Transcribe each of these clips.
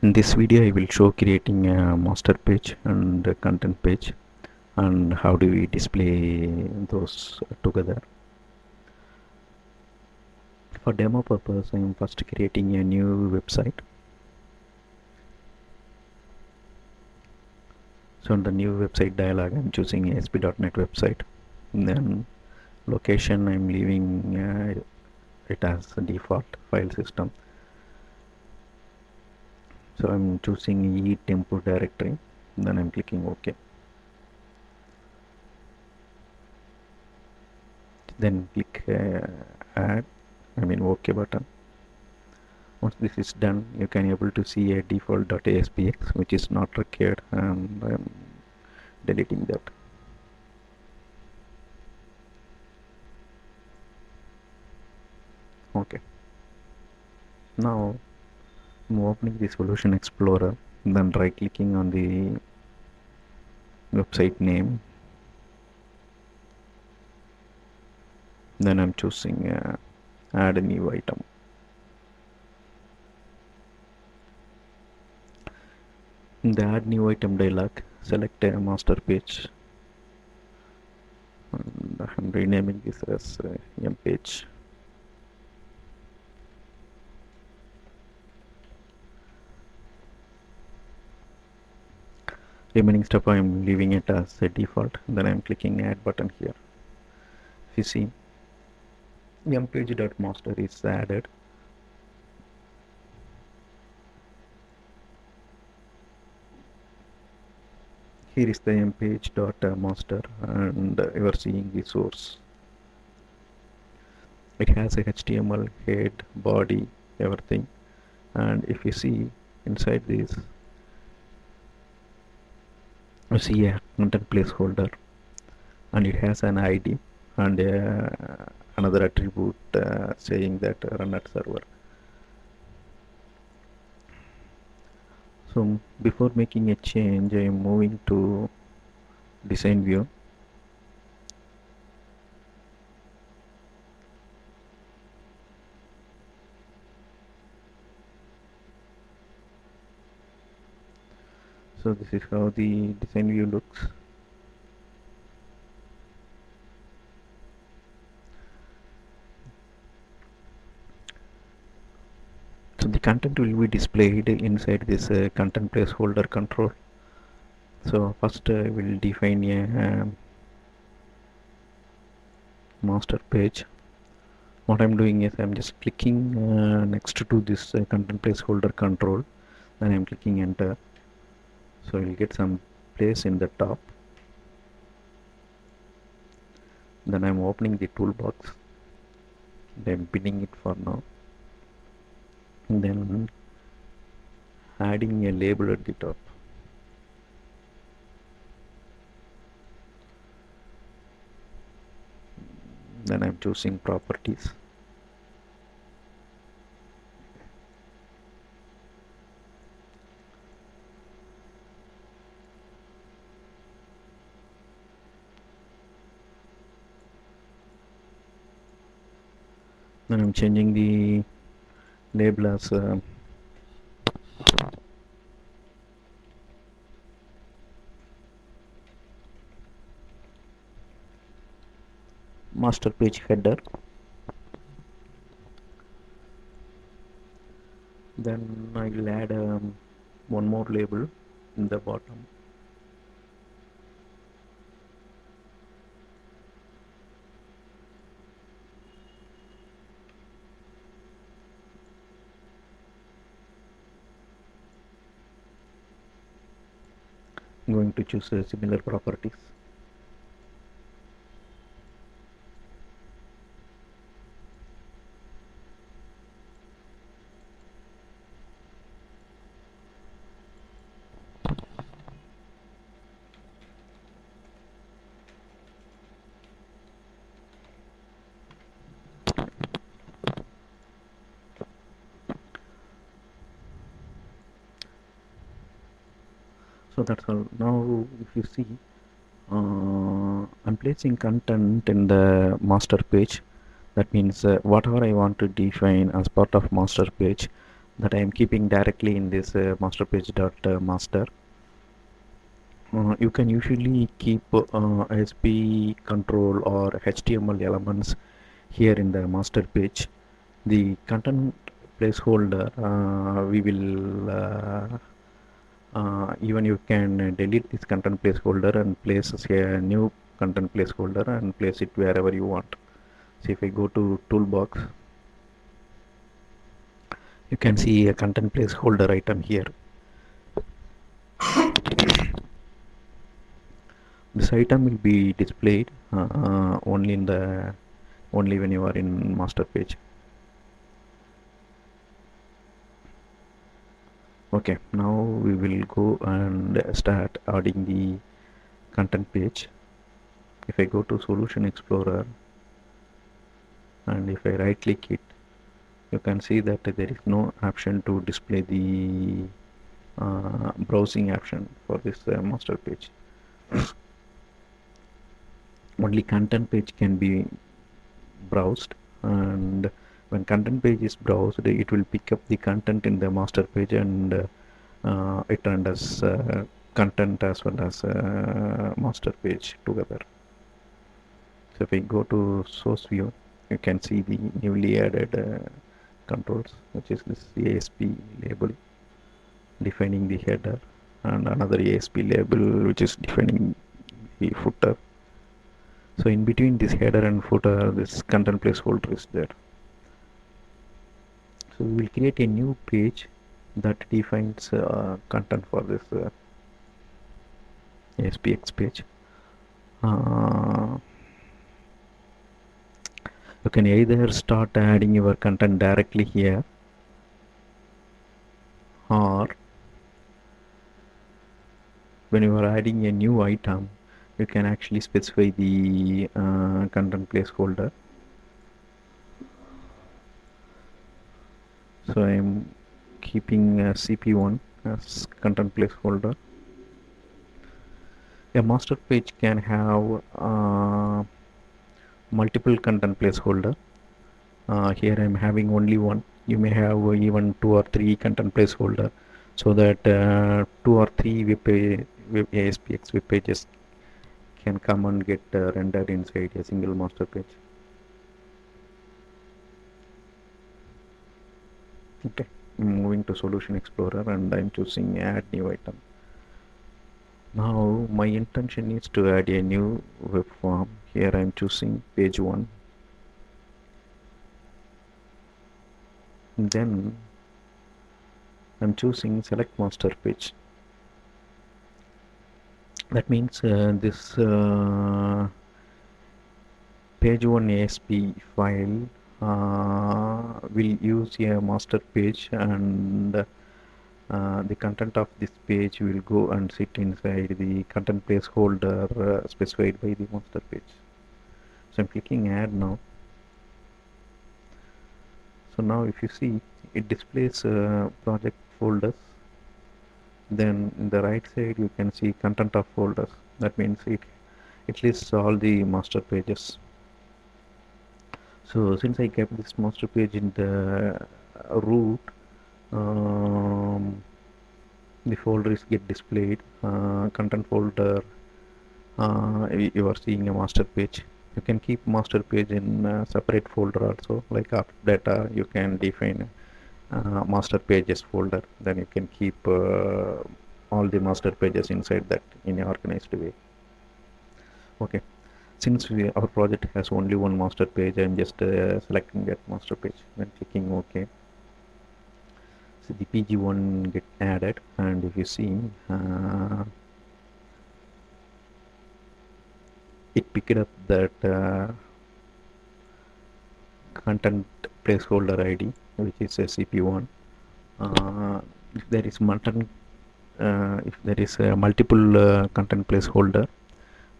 In this video I will show creating a master page and a content page and how do we display those together. For demo purpose I am first creating a new website. So in the new website dialog I am choosing ASP.NET website, and then location I am leaving it as a default file system. So I'm choosing eTempo directory, then I'm clicking OK. Then click OK button. Once this is done, you can able to see a default.aspx which is not required, and I am deleting that. Okay. Now I'm opening the Solution Explorer, then right clicking on the website name. Then I'm choosing add a new item. In the add new item dialog, select a master page, and I'm renaming this as mpage. Remaining stuff I am leaving it as a default. Then I am clicking add button here. If you see, mpage.master is added. Here is the mpage.master, and you are seeing the source. It has a HTML head, body, everything. And if you see inside this, you see a content placeholder, and it has an ID and another attribute saying that run at server. So before making a change, I am moving to design view. So this is how the design view looks. So the content will be displayed inside this content placeholder control. So first I will define a master page. What I'm doing is I'm just clicking next to this content placeholder control, then I'm clicking enter. So you'll get some place in the top. Then I'm opening the toolbox, then pinning it for now, and then adding a label at the top. Then I'm choosing properties. Then I'm changing the label as master page header. Then I will add one more label in the bottom. I'm going to choose similar properties. So that's all. Now if you see, I'm placing content in the master page. That means whatever I want to define as part of master page, that I am keeping directly in this masterpage.master. You can usually keep ASP control or HTML elements here in the master page. The content placeholder, we will even you can delete this content placeholder and place a new content placeholder and place it wherever you want. So if I go to toolbox, you can see a content placeholder item here. This item will be displayed only when you are in master page. Okay, now we will go and start adding the content page. If I go to Solution Explorer and if I right click it, you can see that there is no option to display the browsing option for this master page. Only content page can be browsed, and when content page is browsed, it will pick up the content in the master page and it renders content as well as master page together. So if we go to source view, you can see the newly added controls, which is this ASP label defining the header, and another ASP label which is defining the footer. So in between this header and footer, this content placeholder is there. So we will create a new page that defines content for this ASPX page. You can either start adding your content directly here, or when you are adding a new item, you can actually specify the content placeholder. So I am keeping CP1 as content placeholder. A master page can have multiple content placeholder. Here I am having only one. You may have even 2 or 3 content placeholder, so that 2 or 3 ASPX web pages can come and get rendered inside a single master page. Okay, moving to Solution Explorer, and I'm choosing add new item. Now my intention is to add a new web form. Here I'm choosing page 1. Then I'm choosing select master page. That means this page 1 ASP file will use a master page, and the content of this page will go and sit inside the content placeholder specified by the master page. So I'm clicking add now. So now if you see, it displays project folders. Then in the right side you can see content of folders. That means it lists all the master pages. So since I kept this master page in the root, the folders get displayed. Content folder, you are seeing a master page. You can keep master page in a separate folder also, like after data you can define master pages folder. Then you can keep all the master pages inside that in an organized way. Okay, since our project has only one master page, I'm just selecting that master page, then clicking OK. So the PG1 get added, and if you see, it picked up that content placeholder ID, which is a CP1. If there is multiple content placeholder,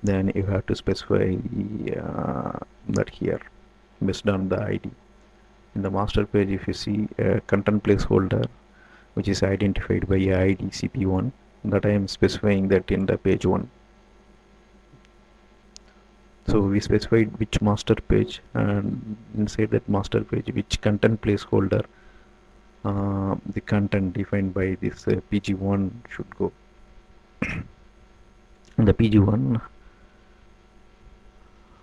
then you have to specify that here based on the ID. In the master page, if you see a content placeholder which is identified by ID CP1, that I am specifying that in the page 1. So we specified which master page, and inside that master page which content placeholder the content defined by this pg1 should go. The pg1,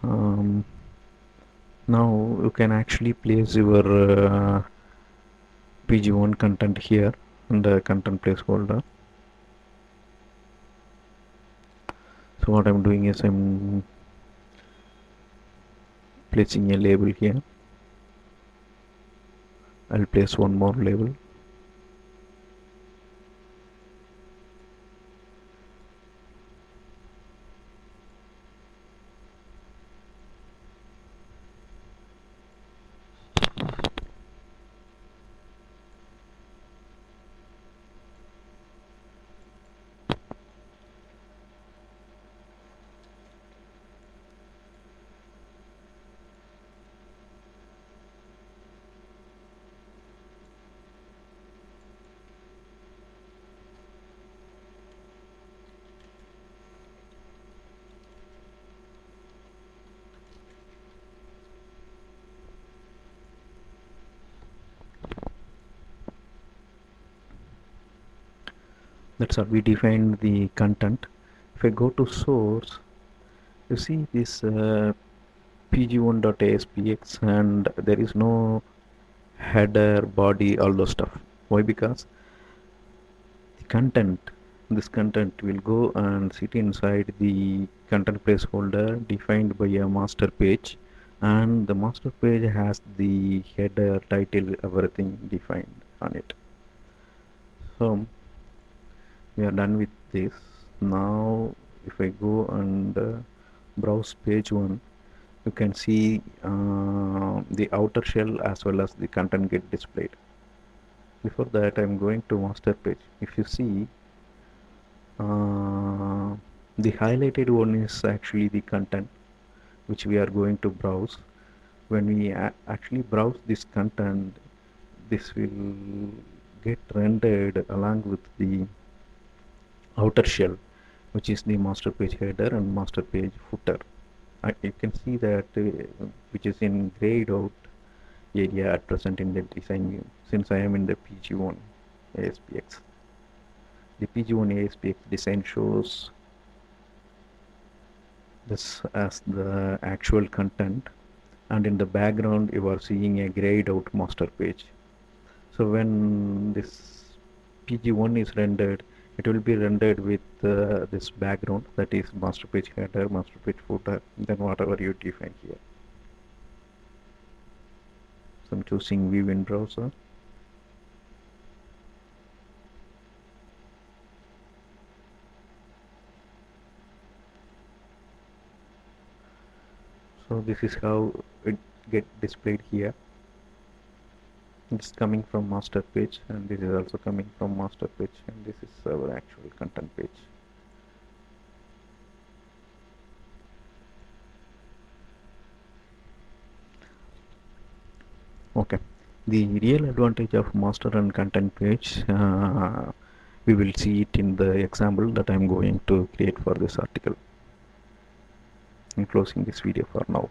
um, now you can actually place your pg1 content here in the content placeholder. So what I'm doing is I'm placing a label here. I'll place one more label. That's how we define the content. If I go to source, you see this pg1.aspx, and there is no header, body, all those stuff. Why? Because the content, this content will go and sit inside the content placeholder defined by a master page, and the master page has the header, title, everything defined on it. So we are done with this. Now if I go and browse page 1, you can see the outer shell as well as the content get displayed. Before that, I'm going to master page. If you see, the highlighted one is actually the content which we are going to browse. When we actually browse this content, this will get rendered along with the outer shell, which is the master page header and master page footer. You can see that which is in grayed out area at present in the design view, since I am in the pg1 ASPX. The pg1 ASPX design shows this as the actual content, and in the background you are seeing a grayed out master page. So when this pg1 is rendered, it will be rendered with this background, that is master page header, master page footer, then whatever you define here. So I'm choosing view in browser. So this is how it get displayed here. It's coming from master page, and this is also coming from master page, and this is our actual content page. Okay, the real advantage of master and content page, we will see it in the example that I'm going to create for this article. I'm closing this video for now.